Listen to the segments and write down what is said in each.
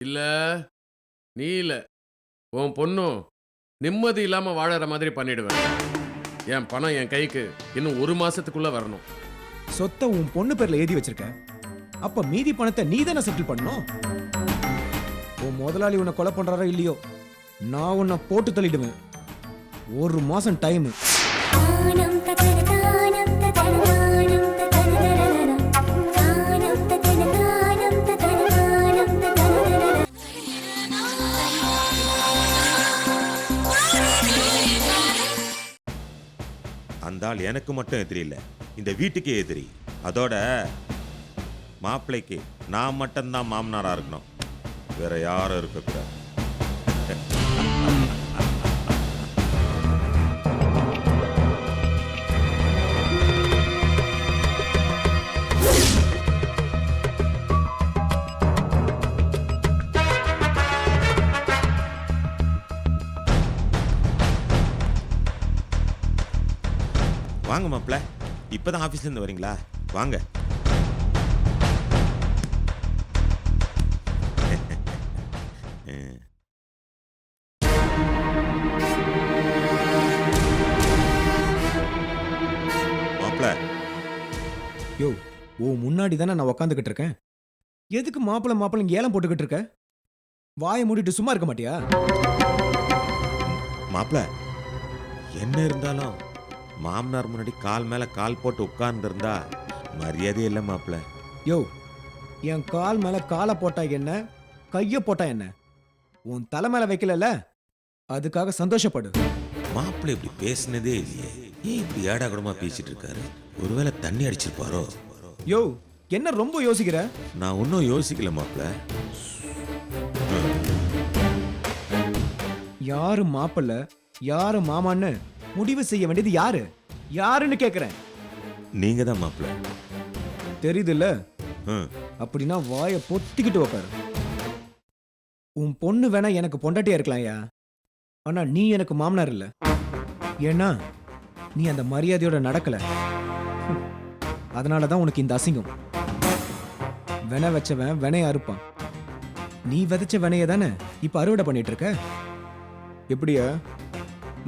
இல்ல நீ இல்ல உன் பொண்ணும் நிம்மதி இல்லாம வாழற மாதிரி பண்ணிடுவேன். என் பணம் என் கைக்கு இன்னும் 1 மாசத்துக்குள்ள வரணும். சொத்தை உன் பொண்ணு பேர்ல எழுதி வச்சிருக்க. அப்ப மீதி பணத்தை நீ தானே செட்டில் பண்ணணும். உன் முதலாளி உன்னை கொலை பண்றாரோ இல்லையோ, நான் உன்னை போட்டு தள்ளிடுவேன். 1 மாசம் டைம். அந்த ஆள் எனக்கு மட்டும் எதிரி இல்லை, இந்த வீட்டுக்கே எதிரி. அதோட மாப்பிள்ளைக்கு நான் மட்டும்தான் மாமனாரா இருக்கணும், வேற யாரும் இருக்கக்கூடாது. வாங்க மாப்பிள்ள, இப்பதான் ஆபீஸ்ல இருந்து வரீங்களா? வாங்க. மாப்பிள்ள, யோ, உன் முன்னாடி தானே நான் உக்காந்துக்கிட்டு இருக்கேன். எதுக்கு மாப்பிள்ள ஏலம் போட்டுக்கிட்டு இருக்க? வாயை மூடிட்டு சும்மா இருக்க மாட்டியா? மாப்பிள்ள, என்ன இருந்தாலும் மாமனார் முன்னாடி கால் மேல கால் போட்டு உட்கார்ந்து இருந்தா மரியாதை இல்லை மாப்பிள்ள. யோ, என் கால் மேல காலை போட்டா என்ன, கைய போட்டா என்ன? உன் தலை மேல வைக்கல, அதுக்காக சந்தோஷப்படு. மாப்பிள்ள இப்படி பேசினதே இல்லையே, ஏன் இப்படி ஏடா கூடமா பேசிட்டு இருக்காரு? ஒருவேளை தண்ணி அடிச்சிருப்பாரோ? யோ, என்ன ரொம்ப யோசிக்கிற? நான் ஒன்னும் யோசிக்கல மாப்பிள்ள. யாரு மாப்பிள்ள யாரு மாமான்னு முடிவு செய்ய வேண்டியது யாரு? யாருன்னு கேக்குறேன். நீங்க தான் மாப்பிள்ள. தெரியுதுல்ல? அப்படின்னா வாயை பொத்திக்கிட்டு உக்காரு. உன் பொண்ணு வேணா எனக்கு பொண்டாட்டியா இருக்கலாம்யா, ஆனா நீ எனக்கு மாமனார் இல்ல. ஏன்னா நீ அந்த மரியாதையோட நடக்கல. அதனாலதான் உனக்கு இந்த அசிங்கம். வென வச்சவன் வெனைய அறுப்பான். நீ விதைச்ச வெனைய தானே இப்ப அறுவடை பண்ணிட்டு இருக்க. எப்படியா,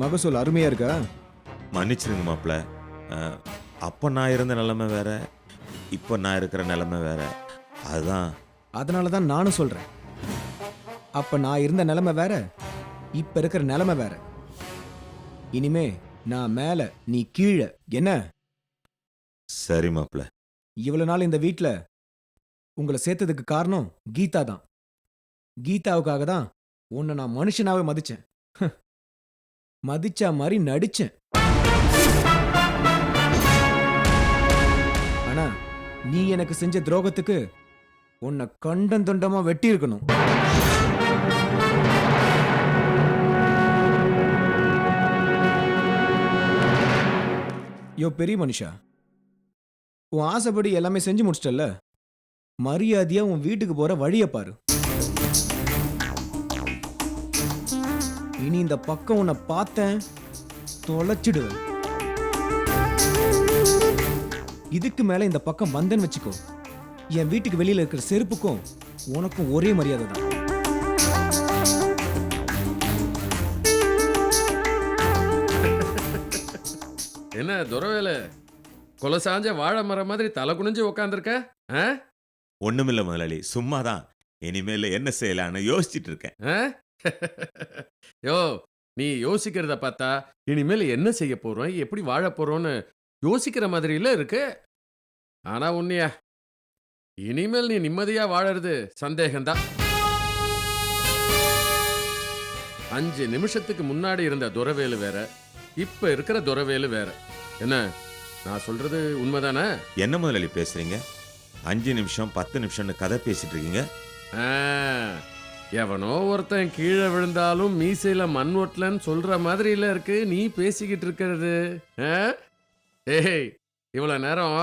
மகசூல் அருமையா இருக்கா? மன்னிச்சிருங்க மாப்பிள்ள, அப்ப நான் இருந்த நிலைமை வேற, இப்ப நான் இருக்கிற நிலைமை வேற. அதுதான். அதனாலதான் நானும் சொல்றேன், அப்ப நான் இருந்த நிலைமை வேற, இப்ப இருக்கிற நிலைமை வேற. இனிமே நான் மேல, நீ கீழே. என்ன? சரி மாப்பிள்ள. இவ்வளவு நாள் இந்த வீட்ல உங்களை சேர்த்ததுக்கு காரணம் கீதா தான். கீதாவுக்காக தான் உன்னை நான் மனுஷனாவே மதிச்சேன். மதிச்சா மாதிரி நடிச்சேன். ஆனா நீ எனக்கு செஞ்ச துரோகத்துக்கு உன்னை கண்டம் துண்டமா வெட்டி இருக்கணும். யோ பெரிய மனுஷா, உன் ஆசைப்படி எல்லாமே செஞ்சு முடிச்சிட்டல்ல, மரியாதையா உன் வீட்டுக்கு போற வழியை பாரு. இனி இந்த பக்கம் உன்னை பார்த்தேன் தொலைச்சிடுவேன். இதுக்கு மேல இந்த பக்கம் வந்தேன்னு வச்சுக்கோ, என் வீட்டுக்கு வெளியில இருக்கிற செருப்புக்கும் உனக்கும் ஒரே மரியாதை தான். என்ன துரவேலு, கொலை சாஞ்ச வாழை மரம் மாதிரி தலை குனிஞ்சு உக்காந்துருக்க? ஒண்ணுமில்ல முதலாளி, சும்மாதான். இனிமேல என்ன செய்யலான்னு யோசிச்சுட்டு இருக்கேன். யோ, நீ யோசிக்கிறத பார்த்தா இனிமேல் என்ன செய்ய போறோம், எப்படி வாழ போறோம்னு யோசிக்கிற மாதிரில இருக்கு. ஆனா உன்னையா, இனிமேல் நீ நிம்மதியா வாழறது சந்தேகம்தான். 5 நிமிஷத்துக்கு முன்னாடி இருந்த துரவேலு வேற, இப்ப இருக்கிற துரவேலு வேற. என்ன நான் சொல்றது உண்மைதானே? என்ன முதலாளி பேசுறீங்க? 5 நிமிஷம் 10 நிமிஷம்னு கதை பேசிட்டு இருக்கீங்க. எவனோ ஒருத்தன் கீழே விழுந்தாலும் மீசையில மண் ஒட்டலன்னு சொல்ற மாதிரில இருக்கு நீ பேசிக்கிட்டு இருக்கிறது. ஏய், இவ்வளவு நேரம்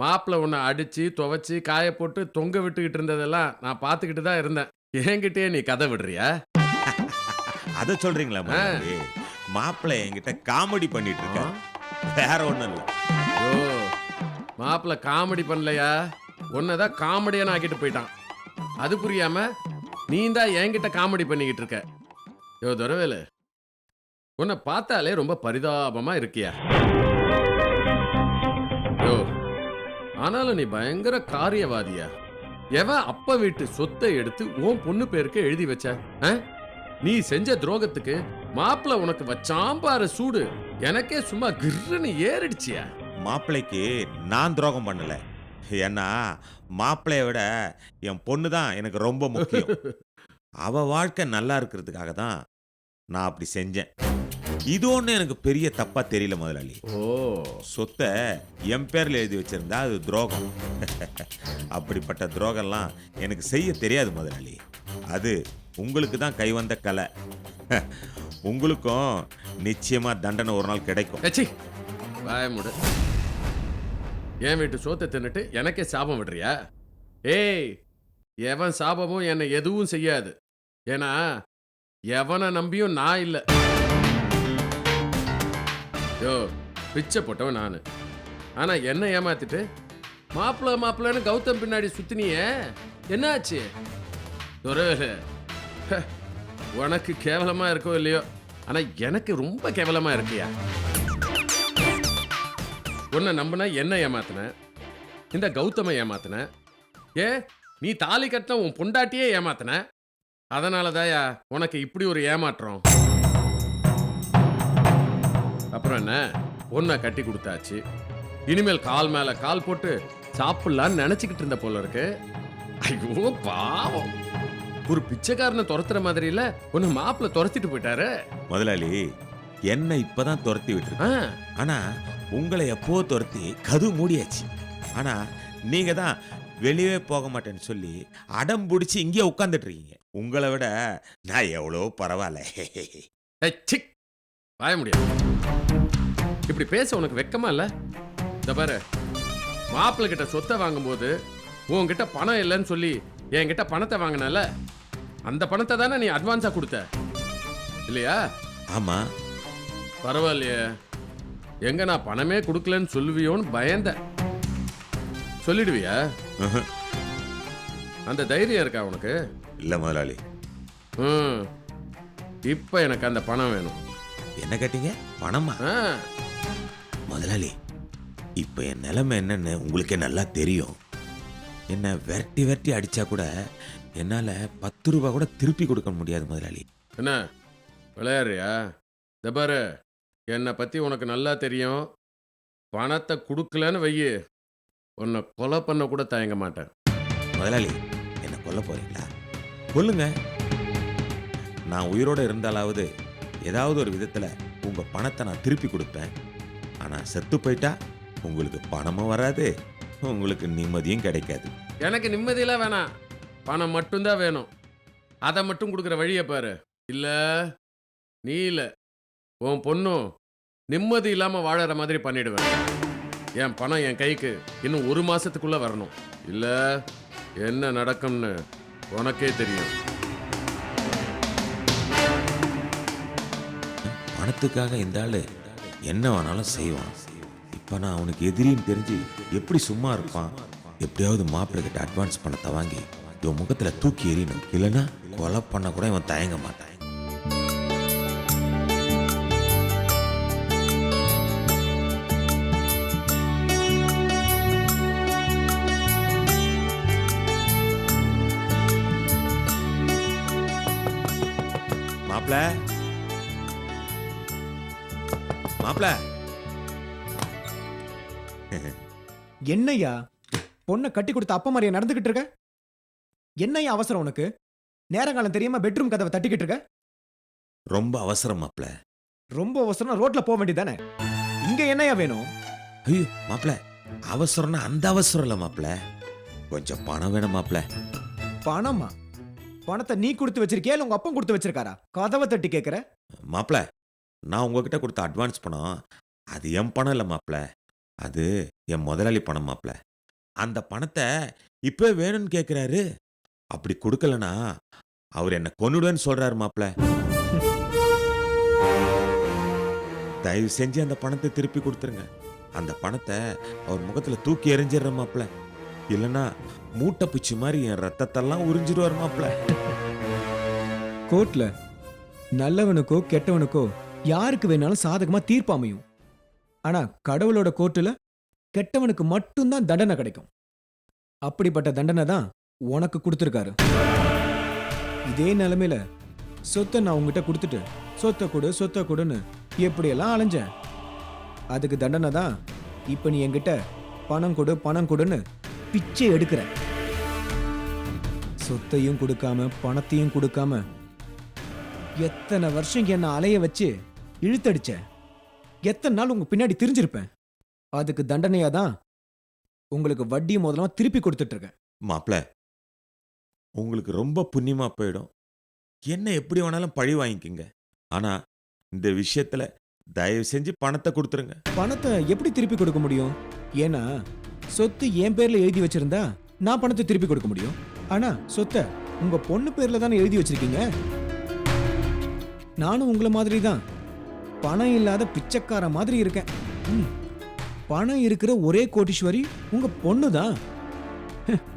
மாப்பிள்ள உன்னை அடிச்சு துவைச்சு காய போட்டு தொங்க விட்டுக்கிட்டு இருந்ததெல்லாம் நான் பார்த்துக்கிட்டு தான் இருந்தேன். என்கிட்டயே நீ கதை விடுறியா? அத சொல்றீங்களா முதலாளி? மாப்பிள்ளை என்கிட்ட காமெடி பண்ணிட்டு இருக்க, வேற ஒண்ணும் இல்ல. ஓ, மாப்பிள்ள காமெடி பண்ணலையா, உன்னதான் காமெடியான ஆக்கிட்டு போயிட்டான். அது புரியாம நீ தான் என்கிட்ட காமெடி பண்ணிக்கிட்டு இருக்க. யோ துரவேலு, உன்னை பார்த்தாலே ரொம்ப பரிதாபமா இருக்கியா? யோ, ஆனாலும் நீ பயங்கர காரியவாதியா. எவன் அப்ப வீட்டு சொத்தை எடுத்து உன் பொண்ணு பேருக்கு எழுதி வச்ச? ஆ? நீ செஞ்ச துரோகத்துக்கு மாப்பிள்ள உனக்கு வச்சாம் பாரு சூடு, எனக்கே சும்மா கிர்ன்னு ஏறிடுச்சியா? மாப்பிள்ளைக்கு நான் துரோகம் பண்ணல. ஏன்னா மாப்பிள்ளைய விட என் பொண்ணு தான் எனக்கு ரொம்ப முக்கியம். அவ வாழ்க்கை நல்லா இருக்கிறதுக்காக தான் நான் அப்படி செஞ்சேன். இது ஒண்ணு எனக்கு பெரிய தப்பா தெரியல முதலாளி. ஓ, சொத்தை என் பேர்ல எழுதி வச்சிருந்தா அது துரோகம். அப்படிப்பட்ட துரோகம்லாம் எனக்கு செய்ய தெரியாது முதலாளி. அது உங்களுக்கு தான் கைவந்த கலை. உங்களுக்கும் நிச்சயமா தண்டனை ஒரு நாள் கிடைக்கும். ஏச்சி, வாய மூடு. என் வீட்டு சோத்தை தின்னுட்டு எனக்கே சாபம் விடுறியா? ஏய், எவன் சாபமும் என்னை எதுவும் செய்யாது. ஏன்னா எவனை நம்பியும் நான் இல்லை. யோ, பிச்சை போட்டவன் நானு. ஆனா என்ன ஏமாத்திட்டு மாப்பிள்ளன்னு கௌதம் பின்னாடி சுத்தினியே, என்ன ஆச்சு? துரவேலு, உனக்கு கேவலமா இருக்கோ இல்லையோ, ஆனா எனக்கு ரொம்ப கேவலமா இருக்கியா? உன்னை நம்பினா என்ன ஏமாத்தின, இந்த கௌதமை ஏமாத்தின, ஏ நீ தாலி கட்டின உன் பொண்டாட்டியே ஏமாத்தின. அதனாலதாயா உனக்கு இப்படி ஒரு ஏமாற்றம். அப்புறம் என்ன, பொண்ணை கட்டி கொடுத்தாச்சு. இனிமேல் கால் மேல கால் போட்டு சாப்பிடலான்னு நினைச்சுக்கிட்டு இருந்த போல இருக்கு. ஐயோ பாவம், ஒரு பிச்சைக்காரனை துரத்துற மாதிரி இல்ல ஒன்னு மாப்பிள்ள துரத்திட்டு போயிட்டாரு. முதலாளி என்ன இப்பதான் துரத்தி விட்டுருக்கு. ஆ, ஆனா உங்களை எப்போ துரத்தி கது மூடியாச்சு. ஆனா நீங்க தான் வெளியே போக மாட்டேன்னு சொல்லி அடம் பிடிச்சி இங்கே உட்கார்ந்துட்டு இருக்கீங்க. உங்களை விட நான் எவ்வளோ பரவாயில்ல. ஏய், சி, வாய முடியாது. இப்படி பேச உனக்கு வெக்கமா இல்ல? இந்த பாரு, மாப்பிள்ளை கிட்ட சொத்தை வாங்கும்போது உன்கிட்ட பணம் இல்லைன்னு சொல்லி என்கிட்ட பணத்தை வாங்கினல, அந்த பணத்தை தானே நீ அட்வான்ஸா கொடுத்த இல்லையா? ஆமா. பரவாயில்லையே, எங்க நான் பணமே கொடுக்கலன்னு சொல்லுவியோன்னு பயந்த. சொல்லிடுவியா? ம்ஹும். அந்த தைரியம் இருக்கா உனக்கு? இல்ல முதலாளி. ம், இப்ப எனக்கு அந்த பணம் வேணும். என்ன கேட்டீங்க? பணமா? ஆ, முதலாளி இப்ப என் நிலைமை என்னன்னு உங்களுக்கே நல்லா தெரியும். என்ன விரட்டி விரட்டி அடிச்சா கூட என்னால 10 ரூபாய் கூட திருப்பி கொடுக்க முடியாது முதலாளி. என்ன விளையாடுறியா? இந்த பாரு, என்னை பத்தி உனக்கு நல்லா தெரியும். பணத்தை கொடுக்கலன்னு வையு, உன்னை கொலை பண்ண கூட தயங்க மாட்டேன். முதலாளி என்ன கொல்ல போறீங்களா? கொல்லுங்க. நான் உயிரோட இருந்தாலாவது ஏதாவது ஒரு விதத்துல உங்க பணத்தை நான் திருப்பி கொடுப்பேன். ஆனா செத்து போயிட்டா உங்களுக்கு பணமும் வராது, உங்களுக்கு நிம்மதியும் கிடைக்காது. எனக்கு நிம்மதியெல்லாம் வேணாம், பணம் மட்டும்தான் வேணும். அதை மட்டும் கொடுக்குற வழியை பாரு. இல்ல நீ இல்ல உன் பொண்ணும் நிம்மதி இல்லாம வாழற மாதிரி பண்ணிடுவேன். என் பணம் என் கைக்கு இன்னும் 1 மாசத்துக்குள்ள வரணும். இல்ல என்ன நடக்கும்னு உனக்கே தெரியும். பணத்துக்காக இந்த ஆளு என்ன வேணாலும் செய்வான். இப்ப நான் அவனுக்கு எதிரின்னு தெரிஞ்சு எப்படி சும்மா இருப்பான்? எப்படியாவது மாப்பிள்ளை கிட்ட அட்வான்ஸ் பணத்தை வாங்கி இவன் முகத்துல தூக்கி எறியணும். இல்லைன்னா கொலை பண்ண கூட இவன் தயங்க மாட்டான். மாப்பிள்ள, மாப்பிள்ள. என்னய்யா பொண்ணை கட்டி கொடுத்த அப்ப மாதிரியா நடந்துகிட்டு இருக்க? என்னய்யா அவசரம் உனக்கு? நேரங்காலம் தெரியாம பெட்ரூம் கதவை தட்டிக்கிட்டு இருக்க? ரொம்ப அவசரம் மாப்பிள்ள. ரொம்ப அவசரம் ரோட்ல போக வேண்டியதானே? இங்க என்னய்யா வேணும்? ஐயோ மாப்பிள்ள, அவசரம்னா அந்த அவசரம் இல்ல மாப்பிள்ள. கொஞ்சம் பணம் வேணும் மாப்பிள்ள. பணமா? பணத்தை நீ கொடுத்து வச்சிருக்கியா இல்ல உங்க அப்பா கொடுத்து வச்சிருக்காரா? கதவை தட்டி கேக்குற? மாப்பிள்ள, நான் உங்ககிட்ட கொடுத்த அட்வான்ஸ் பணம் அது என் பணம் இல்லை மாப்பிள்ள. அது என் முதலாளி பணம் மாப்பிள்ள. அந்த பணத்தை இப்போ வேணும்னு கேட்குறாரு. அப்படி கொடுக்கலனா அவர் என்ன கொன்னுடுவேன்னு சொல்றாரு மாப்பிள்ள. தயவு செஞ்சு அந்த பணத்தை திருப்பி கொடுத்துருங்க. அந்த பணத்தை அவர் முகத்துல தூக்கி எறிஞ்சிடுற மாப்பிள்ள. இல்லைன்னா மூட்டை பூச்சி மாதிரி என் ரத்தத்தெல்லாம் உறிஞ்சிடுவார் மாப்பிள்ள. கோர்ட்ல நல்லவனுக்கோ கெட்டவனுக்கோ யாருக்கு வேணாலும் சாதகமா தீர்ப்பு அமையும். ஆனா கடவுளோட கோர்ட்டுல கெட்டவனுக்கு மட்டும்தான் தண்டனை கிடைக்கும். அப்படிப்பட்ட தண்டனை தான் உனக்கு கொடுத்துருக்காரு. இதே நிலைமையில சொத்தை நான் உங்ககிட்ட கொடுத்துட்டு சொத்தை கொடுன்னு எப்படியெல்லாம் அலைஞ்சேன். அதுக்கு தண்டனை தான் இப்ப நீ என்கிட்ட பணம் கொடுன்னு பிச்சை எடுக்கிற. சொத்தையும் கொடுக்காம பணத்தையும் கொடுக்காம எத்தனை வருஷம் என்ன அலைய வச்சு இழுத்தடிச்ச. எத்தனை நாள் உங்க பின்னாடி திரிஞ்சிருப்பேன். அதுக்கு தண்டனையா தான் உங்களுக்கு வட்டி முதலமா திருப்பி கொடுத்துட்டு இருக்கேன். மாப்பிள, உங்களுக்கு ரொம்ப புண்ணியமா போயிடும். என்ன எப்படி வேணாலும் பழி வாங்கிக்கங்க. ஆனா இந்த விஷயத்துல தயவு செஞ்சு பணத்தை கொடுத்துருங்க. பணத்தை எப்படி திருப்பி கொடுக்க முடியும்? ஏன்னா சொத்து என் பேர்ல எழுதி வச்சிருந்தா நான் பணத்தை திருப்பி கொடுக்க முடியும். ஆனா சொத்தை உங்க பொண்ணு பேர்ல தானே எழுதி வச்சிருக்கீங்க. நானும் உங்களை மாதிரி தான் பணம் இல்லாத பிச்சைக்கார மாதிரி இருக்கேன். பணம் இருக்கிற ஒரே கோடீஸ்வரி உங்க பொண்ணு தான்.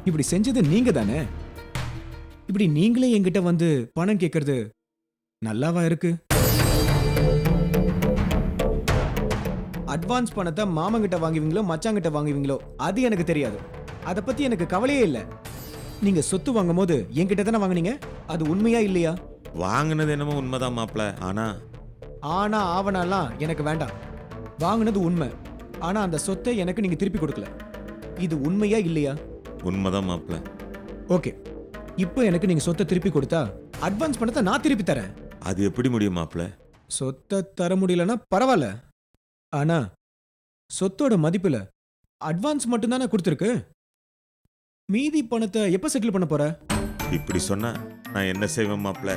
இப்படி செஞ்சது நீங்க தானே. இப்படி நீங்களே என்கிட்ட வந்து பணம் கேட்கறது நல்லாவா இருக்கு? அட்வான்ஸ் பணத்தை மாமங்கிட்ட வாங்குவீங்களோ மச்சாங்கிட்ட வாங்குவீங்களோ அது எனக்கு தெரியாது. அதை பத்தி எனக்கு கவலையே இல்லை. நீங்க சொத்து வாங்கும் போது என்கிட்ட தானே வாங்குனீங்க. அது உண்மையா இல்லையா? வாங்கினது என்னமோ உண்மைதான் மாப்பிள. ஆனா ஆவணெல்லாம் எனக்கு வேண்டாம். வாங்கினது உண்மை. ஆனா அந்த சொத்தை எனக்கு நீங்க திருப்பி கொடுக்கல. இது உண்மையா இல்லையா? உண்மைதான் மாப்பிள. ஓகே, இப்போ எனக்கு நீங்க சொத்தை திருப்பி கொடுத்தா அட்வான்ஸ் பணத்தை நான் திருப்பி தரேன். அது எப்படி முடியும் மாப்பிள? சொத்தை தர முடியலன்னா பரவாயில்ல. ஆனா சொத்தோட மதிப்புல அட்வான்ஸ் மட்டும்தானே கொடுத்துருக்கு. மீதி பணத்தை எப்ப செட்டில் பண்ண போற? இப்படி சொன்னா நான் என்ன செய்வேன் மாப்பிள?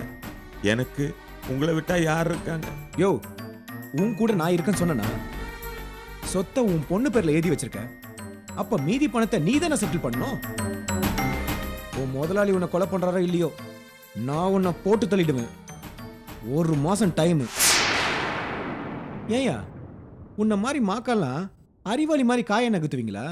எனக்கு உங்களை விட்டா யார் இருக்காங்க? யோ, உன் கூட நான் இருக்கேன்னு சொன்னா சொத்தை உன் பொண்ணு பேர்ல எழுதி வச்சிருக்க. அப்ப மீதி பணத்தை நீ தானே செட்டில் பண்ணணும். உன் முதலாளி உன்னை கொலை பண்றாரோ இல்லையோ, நான் உன்னை போட்டு தள்ளிடுவேன். 1 மாசம் டைம். ஏயா உன்னை மாதிரி மாக்கலாம் அறிவாளி மாதிரி காய நகர்த்துவீங்களா?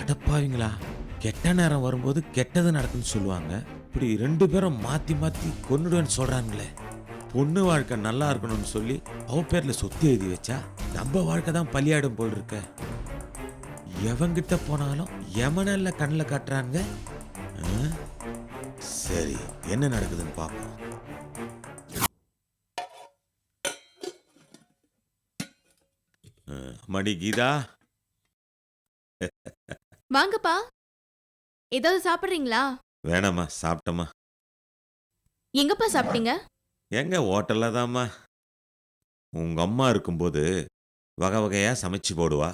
அடப்பாவீங்களா, கெட்ட நேரம் வரும்போது கெட்டது நடக்குன்னு சொல்லுவாங்க. இப்படி 2 பேரும் மாத்தி மாத்தி கொன்னுடுவேன்னு சொல்றாங்களே. பொண்ணு வாழ்க்கை நல்லா இருக்கணும்னு சொல்லி அவ பேர்ல சொத்து எழுதி வச்சா நம்ம வாழ்க்கை தான் பலியாடும் போல் இருக்க. எவங்கிட்ட போனாலும் எமனல்ல கண்ணில் காட்டுறாங்க. சரி, என்ன நடக்குதுன்னு பார்ப்போம். மடி கீதா, வாங்கப்பா. ஏதாவது சாப்பிடுறீங்களா? வேணாம்மா, சாப்பிட்டம்மா. எங்கப்பா சாப்பிட்டீங்க? எங்க ஹோட்டல்ல தாம்மா. உங்க அம்மா இருக்கும்போது வகை வகையா சமைச்சு போடுவா.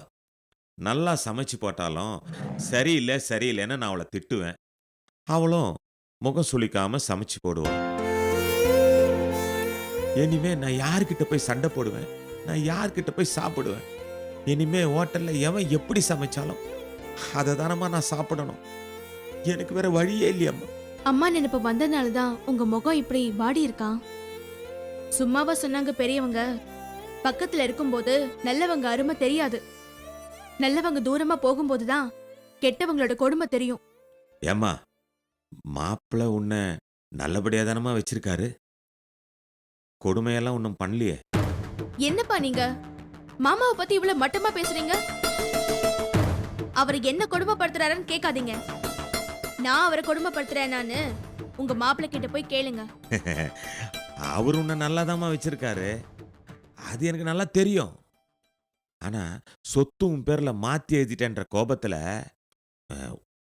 நல்லா சமைச்சு போட்டாலும் சரியில்லைன்னு நான் அவளை திட்டுவேன். அவளும் முகம் சுளிக்காம சமைச்சு போடுவான். இனிமே நான் யார்கிட்ட போய் சண்டை போடுவேன்? நான் யார்கிட்ட போய் சாப்பிடுவேன்? இனிமே ஹோட்டல்ல எவன் எப்படி சமைச்சாலும் அதை தானம்மா நான் சாப்பிடணும். எனக்கு வேற வழியே இல்லையம்மா. அம்மா நினைப்பு வந்ததுனாலதான் உங்க முகம் இப்படி வாடி இருக்கா. சும்மாவா சொன்னாங்க பெரியவங்க, பக்கத்துல இருக்கும்போது நல்லவங்க அருமை தெரியாது, நல்லவங்க தூரமா போகும்போதுதான் கெட்டவங்களோட கொடுமை தெரியும். ஏம்மா, மாப்பிள்ள உன்னை நல்லபடியா தானம்மா வச்சிருக்காரு. கொடுமையெல்லாம் ஒன்றும் பண்ணலையே. என்னப்பா நீங்க மாமாவை பத்தி இவ்வளவு மட்டமா பேசுறீங்க? அவர் என்ன கொடுமைப்படுத்துறாருன்னு கேட்காதீங்க. நான் அவரை கொடுமைப்படுத்துறேனான்னு உங்க மாப்பிள்ளை கிட்ட போய் கேளுங்க. அவர் உன்னை நல்லாதாம்மா வச்சிருக்காரு, அது எனக்கு நல்லா தெரியும். ஆனா சொத்து உன் பேர்ல மாத்தி எழுதிட்டேன்ற கோபத்துல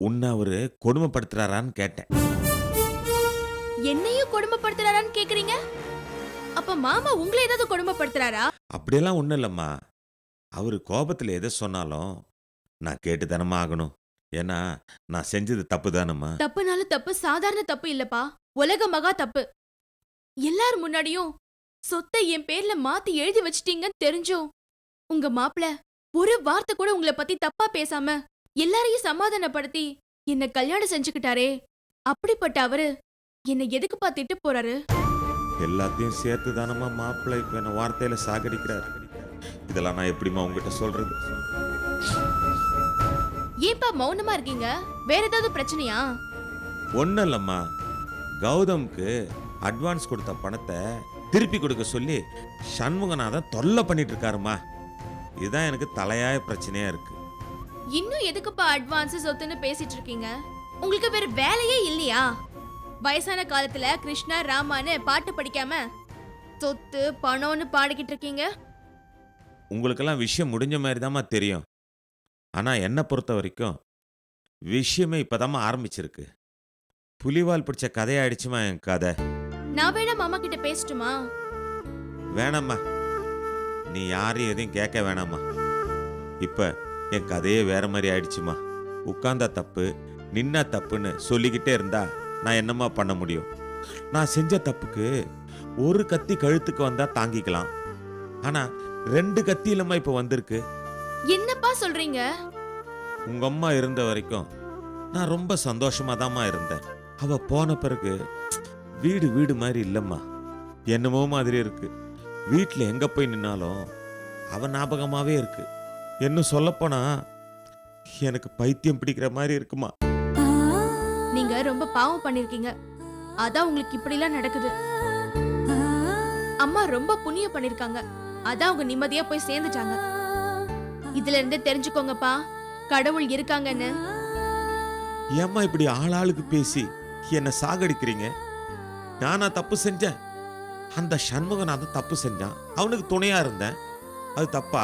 உன்னை அவரு கொடுமைப்படுத்துறாரான்னு கேட்டேன். என்னையும் கொடுமைப்படுத்துறாரான்னு கேக்குறீங்க? அப்ப மாமா உங்களை ஏதாவது கொடுமைப்படுத்துறாரா? அப்படியெல்லாம் ஒண்ணும் இல்லம்மா. அவரு கோபத்துல எதை சொன்னாலும் நான் கேட்டு தானம்மா ஆகணும். ஏன்னா நான் செஞ்சது தப்பு தானம்மா. தப்புனாலும் தப்பு சாதாரண தப்பு இல்லப்பா, உலக மகா தப்பு. எல்லார் முன்னாடியும் சொத்தை என் பேர்ல மாத்தி எழுதி வச்சிட்டீங்கன்னு தெரிஞ்சும் உங்க மாப்பிள ஒரு வார்த்தை கூட உங்களை பத்தி தப்பா பேசாம எல்லாரையும் சமாதானப்படுத்தி என்ன கல்யாணம் செஞ்சுக்கிட்டாரே. அப்படிப்பட்ட அவரு என்ன எதுக்குப்பா திட்டு போறாரு? எல்லாத்தையும் சேர்த்து தானம்மா மாப்பிள்ளை இப்ப என்ன வார்த்தையில சாகடிக்கிறாரு. இதெல்லாம் நான் எப்படிம்மா உங்ககிட்ட சொல்றது? ஏன்பா மௌனமா இருக்கீங்க? வேற ஏதாவது பிரச்சனையா? ஒன்றும் இல்லைம்மா, கௌதம்க்கு அட்வான்ஸ் கொடுத்த பணத்தை திருப்பி கொடுக்க சொல்லி சண்முகநாதன் தொல்லை பண்ணிட்டு இருக்காருமா. இதுதான் எனக்கு தலையாய பிரச்சனையா இருக்கு. இன்னும் எதுக்குப்பா அட்வான்ஸ் சொத்துன்னு பேசிட்டு இருக்கீங்க? உங்களுக்கு வேற வேலையே இல்லையா? வயசான காலத்துல கிருஷ்ணா ராமான்னு பாட்டு படிக்காம சொத்து பணம்னு பாடிக்கிட்டு இருக்கீங்க. உங்களுக்கெல்லாம் விஷயம் முடிஞ்ச மாதிரி தாம்மா தெரியும். ஆனால் என்னை பொறுத்த வரைக்கும் விஷயமே இப்போதாம்மா ஆரம்பிச்சிருக்கு. புலிவால் பிடிச்ச கதையாயிடுச்சுமா என் கதை. நான் வேணா மாமா கிட்ட பேசட்டுமா? வேணாம்மா, நீ யாரையும் எதையும் கேட்க வேணாம்மா. இப்போ என் கதையே வேற மாதிரி ஆயிடுச்சுமா. உட்கார்ந்தா தப்பு, நின்னா தப்புன்னு சொல்லிக்கிட்டே இருந்தா நான் என்னம்மா பண்ண முடியும்? நான் செஞ்ச தப்புக்கு ஒரு கத்தி கழுத்துக்கு வந்தா தாங்கிக்கலாம், ஆனா 2 கத்தி இல்லம்மா இப்போ வந்திருக்கு. என்னப்பா சொல்றீங்க? உங்க அம்மா இருந்த வரைக்கும் நான் ரொம்ப சந்தோஷமா தாம்மா இருந்தேன். அவ போன பிறகு வீடு வீடு மாதிரி இல்லம்மா, என்னமோ மாதிரி இருக்கு. வீட்டில் எங்க போய் நின்னாலும் அவ ஞாபகமாவே இருக்கு. இன்னும் சொல்லப்போனா எனக்கு பைத்தியம் பிடிக்கிற மாதிரி இருக்குமா. நீங்க ரொம்ப பாவம் பண்ணிருக்கீங்க, அதான் உங்களுக்கு இப்படிலாம் நடக்குது. அம்மா ரொம்ப புண்ணியம் பண்ணிருக்காங்க, அதான் அவங்க நிம்மதியா போய் சேர்ந்துட்டாங்க. இதுல இருந்து தெரிஞ்சுக்கோங்கப்பா, கடவுள் இருக்காங்கன்னு. ஏம்மா இப்படி ஆளாளுக்கு பேசி என்னை சாகடிக்கிறீங்க? நானா தப்பு செஞ்சேன்? அந்த சண்முகநாதன் தப்பு செஞ்சான், அவனுக்கு துணையா இருந்தேன். அது தப்பா?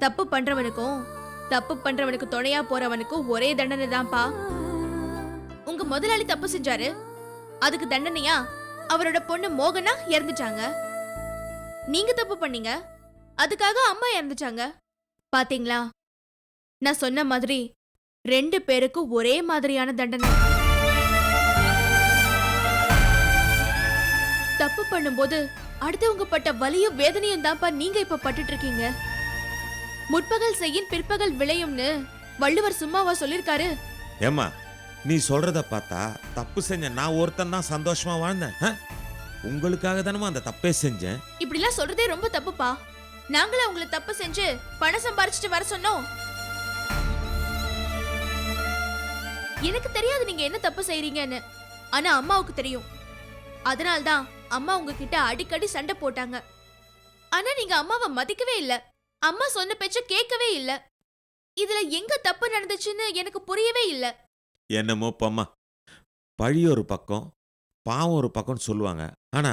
தப்பு பண்றவனுக்கும் தப்பு பண்றவனுக்கு துணையா போறவனுக்கும் ஒரே தண்டனை தான்ப்பா. உங்க முதலாளி தப்பு செஞ்சாரு, அதுக்கு தண்டனையா அவரோட பொண்ணு மோகனா இறந்துட்டாங்க. நீங்க தப்பு பண்ணீங்க, அதுக்காக அம்மா இறந்துட்டாங்க. பாத்தீங்களா, நான் சொன்ன மாதிரி 2 பேருக்கும் ஒரே மாதிரியான தண்டனை. தப்பு பண்ணும்போது அடுத்தவங்க பட்ட வலியும் வேதனையும் தான்ப்பா நீங்க இப்ப பட்டுட்டு இருக்கீங்க. முற்பகல் செய்யின் பிற்பகல் விளையும்னு வள்ளுவர் சும்மாவா சொல்லிருக்காரு? ஏம்மா, நீ சொல்றத பார்த்தா தப்பு செஞ்ச நான் ஒருத்தன் தான் சந்தோஷமா வாழ்ந்தேன். உங்களுக்காக தானமா அந்த தப்பே செஞ்சேன். இப்படிலாம் சொல்றதே ரொம்ப தப்புப்பா. நாங்களே உங்களை தப்பு செஞ்சு பணம் சம்பாரிச்சிட்டு வர சொன்னோம். எனக்கு தெரியாது நீங்க என்ன தப்பு செய்றீங்கன்னு, ஆனா அம்மாவுக்கு தெரியும். அதனால்தான் அம்மா உங்ககிட்ட அடிக்கடி சண்டை போட்டாங்க. ஆனா நீங்க அம்மாவை மதிக்கவே இல்ல, அம்மா சொன்ன பேச்ச கேட்கவே இல்ல. இதுல எங்க தப்பு நடந்துச்சுன்னு எனக்கு புரியவே இல்ல. என்னமோ பம்மா, பழி ஒரு பக்கம் பாவம் ஒரு பக்கம்னு சொல்லுவாங்க. ஆனா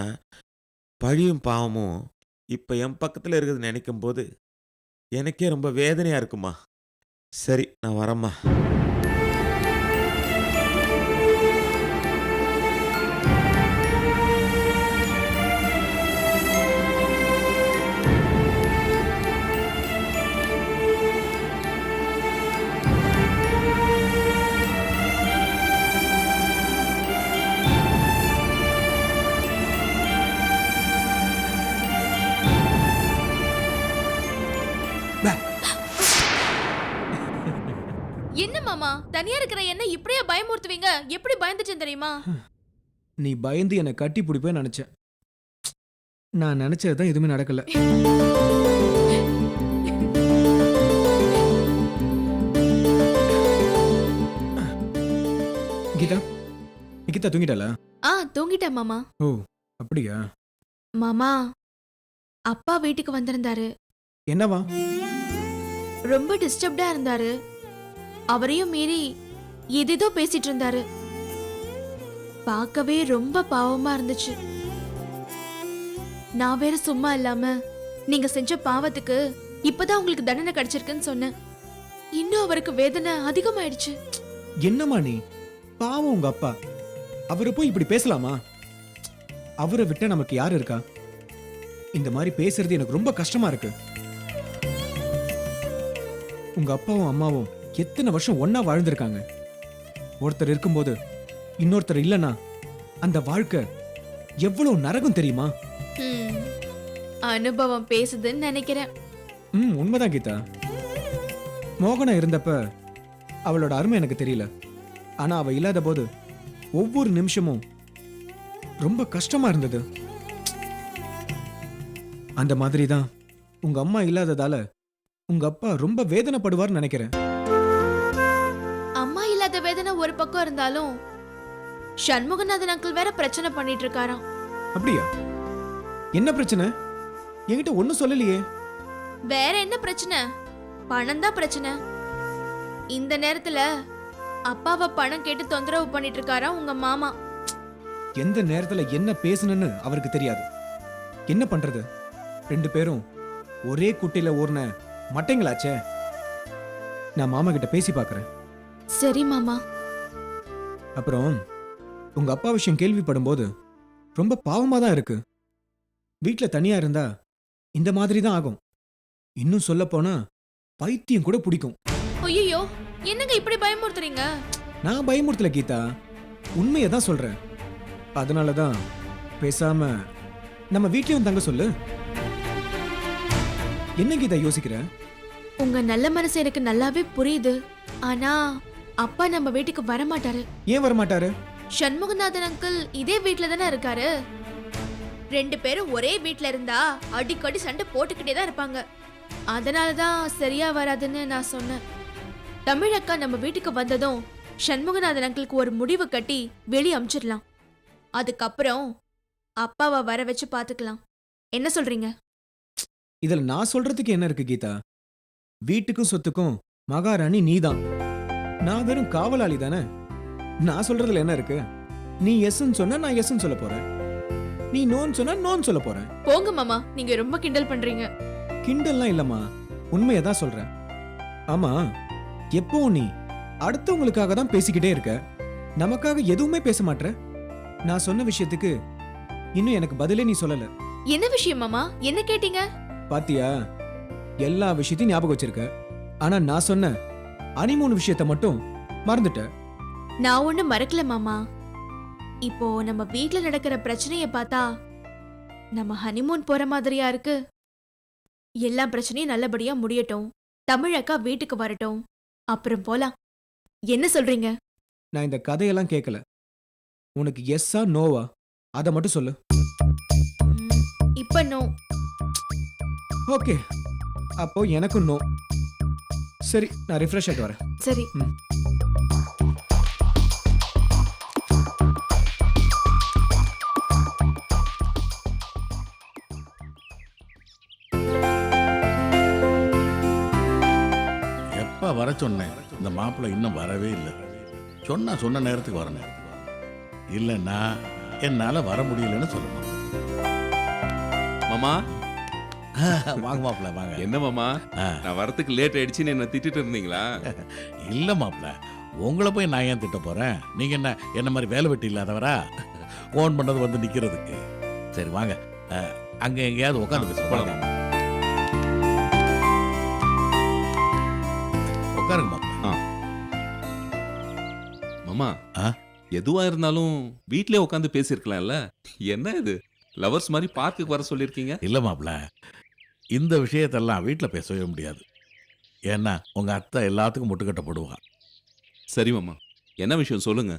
பழியும் பாவமும் இப்ப என் பக்கத்துல இருக்குது நினைக்கும் போது எனக்கே ரொம்ப வேதனையா இருக்குமா. சரி, நான் வரேம்மா. என்ன மாமா, தனியா இருக்கிற என்ன இப்படியே பயமுறுத்துவீங்க? எப்படி பயந்துட்டேன் தெரியுமா? நீ பயந்து என்னை கட்டி பிடிப்பே நினைச்சேன். நான் நினைச்சதுதான் எதுவுமே நடக்கல. கீதா, கீதா தூங்கிட்டாளா? தூங்கிட்டேன் மாமா. ஓ அப்படியா? மாமா, அப்பா வீட்டுக்கு வந்திருந்தாரு. என்னவா? ரொம்ப டிஸ்டர்ப்டா இருந்தாரு. அவரையும் மீறி எதேதோ பேசிட்டு இருந்தாரு. பார்க்கவே ரொம்ப பாவமா இருந்துச்சு. நான் வேற சும்மா இல்லாம நீங்க செஞ்ச பாவத்துக்கு இப்பதான் உங்களுக்கு தண்டனை கிடைச்சிருக்குன்னு சொன்னேன். இன்னும் அவருக்கு வேதனை அதிகமாயிடுச்சு. என்னம்மா நீ? பாவம் உங்க அப்பா, அவரை போய் இப்படி பேசலாமா? அவரை விட்ட நமக்கு யார் இருக்கா? இந்த மாதிரி பேசுறது எனக்கு ரொம்ப கஷ்டமா இருக்கு. உங்க அப்பாவும் அம்மாவும் எத்தனை வருஷம் ஒன்னா வாழ்ந்திருக்காங்க. ஒருத்தர் இருக்கும்போது இன்னொருத்தர் இல்லனா அந்த வாழ்க்கை எவ்வளவு நரகம் தெரியுமா? அனுபவம் பேசுதுன்னு நினைக்கிறேன். உண்மைதான் கீதா. மோகனா இருந்தப்ப அவளோட அருமை எனக்கு தெரியல. ஆனா அவ இல்லாத போது ஒவ்வொரு நிமிஷமும் ரொம்ப கஷ்டமா இருந்தது. அந்த மாதிரி தான் உங்க அம்மா இல்லாததால உங்க அப்பா ரொம்ப வேதனைப்படுவார்னு நினைக்கிறேன். அம்மா இல்லாத வேதனை ஒரு பக்கம் இருந்தாலும் சண்முகநாதன் அங்கிள் வேற பிரச்சனை பண்ணிட்டு இருக்காராம். அப்படியா? என்ன பிரச்சனை? என்கிட்ட ஒன்னும் சொல்லலையே. வேற என்ன பிரச்சனை? பணம் தான் பிரச்சனை. இந்த நேரத்துல அப்பாவை பணம் கேட்டு தொந்தரவு பண்ணிட்டு இருக்காராம் உங்க மாமா. எந்த நேரத்துல என்ன பேசணும்னு அவருக்கு தெரியாது. என்ன பண்றது? 2 பேரும் ஒரே குட்டையில ஊர்ன மட்டைங்களாச்சே. நான் மாமா கிட்ட பேசி பார்க்கறேன். சரி மாமா. அப்புறம் உங்க அப்பா விஷயம் கேள்விப்படும் போது ரொம்ப பாவமா தான் இருக்கு. வீட்ல தனியா இருந்தா இந்த மாதிரி தான் ஆகும். இன்னும் சொல்ல போனா பைத்தியம் கூட பிடிக்கும். ஐயோ, என்னங்க இப்படி பயமுறுத்துறீங்க? நான் பயமுறுத்தல கீதா, உண்மையை தான் சொல்றேன். அதனால தான் பேசாம நம்ம வீட்லயும் தங்க சொல்லு. என்ன கீதா யோசிக்கிற? உங்க நல்ல மனசு எனக்கு நல்லாவே புரியுது. ஆனா அப்பா நம்ம வீட்டுக்கு வர மாட்டாரு. ஏன் வரமாட்டாரு? சண்முகநாதன் அங்கிள் இதே வீட்ல தானே இருக்காரு. 2 பேரும் ஒரே வீட்ல இருந்தா அடிக்கடி சண்டை போட்டுக்கிட்டே தான் இருப்பாங்க. அதனாலதான் சரியா வராதுன்னு நான் சொன்னேன். தமிழக்கா நம்ம வீட்டுக்கு வந்ததும் சண்முகநாதன் அங்கிளுக்கு ஒரு முடிவு கட்டி வெளியே அமிச்சிடலாம். அதுக்கப்புறம் அப்பாவை வர வச்சு பாத்துக்கலாம். என்ன சொல்றீங்க? இதுல நான் சொல்றதுக்கு என்ன இருக்கு கீதா? வீட்டுக்கும் சொத்துக்கும் மகாராணி நீதான். நான் வெறும் காவலாளி தானே. நான் சொல்றதுல என்ன இருக்கு? நீ எஸ்ன்னு சொன்னா நான் எஸ்ன்னு சொல்ல போறேன். நீ நோன்னு சொன்னா நோன்னு சொல்ல போறேன். போங்க மாமா, நீங்க ரொம்ப கிண்டல் பண்றீங்க. கிண்டல்லாம் இல்லம்மா, உண்மையை தான் சொல்றேன். ஆமா, எப்போ நீ அடுத்தவங்களுக்காக தான் பேசிக்கிட்டே இருக்க, நமக்காக எதுவுமே பேச மாட்ற. நான் சொன்ன விஷயத்துக்கு இன்னும் எனக்கு பதிலே நீ சொல்லல. என்ன விஷயம் மாமா? என்ன கேட்டீங்க? பாத்தியா, எல்லா விஷயத்தையும் ஞாபகம் வச்சிருக்க. ஆனா நான் சொன்ன ஹனிமூன் விஷயத்தை மட்டும் மறந்துட்ட. நான் ஒண்ணு மறக்கல மாமா. இப்போ நம்ம வீட்ல நடக்கிற பிரச்சனைய பார்த்தா நம்ம ஹனிமூன் போற மாதிரியா இருக்கு. எல்லா பிரச்சனையும் நல்லபடியா முடியட்டும், தமிழக்கா வீட்டுக்கு வரட்டும், அப்புறம் போலாம். என்ன சொல்றீங்க? நான் இந்த கதையெல்லாம் கேட்கல. உனக்கு எஸ்ஸா நோவா அதை மட்டும் சொல்லு. இப்ப நோ. ஓகே, அப்போ எனக்கும் நோ. சரி, நான் ரிஃப்ரெஷ் ஆயிட்டு வரேன். சரி. எப்போ வர சொன்னேன், இந்த மாப்பிள்ளை இன்னும் வரவே இல்லை. சொன்ன நேரத்துக்கு வரணும். இல்லைன்னா என்னால் வர முடியலன்னு சொல்லணும். மாமா, வாங்க மாப்பிள்ளை வாங்க. என்ன மாமா, நான் வரத்துக்கு லேட் ஆயிடுச்சுன்னு என்ன திட்டிட்டு இருந்தீங்களா? இல்லை மாப்பிள்ளை, உங்களை போய் நான் ஏன் திட்ட போகிறேன்? நீங்கள் என்ன மாதிரி வேலை வெட்டி இல்லாதவரா ஃபோன் பண்ணது வந்து நிற்கிறதுக்கு? சரி வாங்க, அங்கே எங்கேயாவது உட்காந்து பேசுவாங்க. உட்காருங்க மாப்பிள்ளை. மாமா, ஆ? எதுவா இருந்தாலும் வீட்லயே உட்காந்து பேசியிருக்கலாம்ல. என்ன இது லவர்ஸ் மாதிரி பார்க்குக்கு வர சொல்லியிருக்கீங்க? இல்லை மாப்பிள்ளை, இந்த விஷயத்தெல்லாம் வீட்டில் பேசவே முடியாது. ஏன்னா உங்கள் அத்தை எல்லாத்துக்கும் முட்டுக்கட்டை போடுவா. சரி மாமா, என்ன விஷயம் சொல்லுங்க.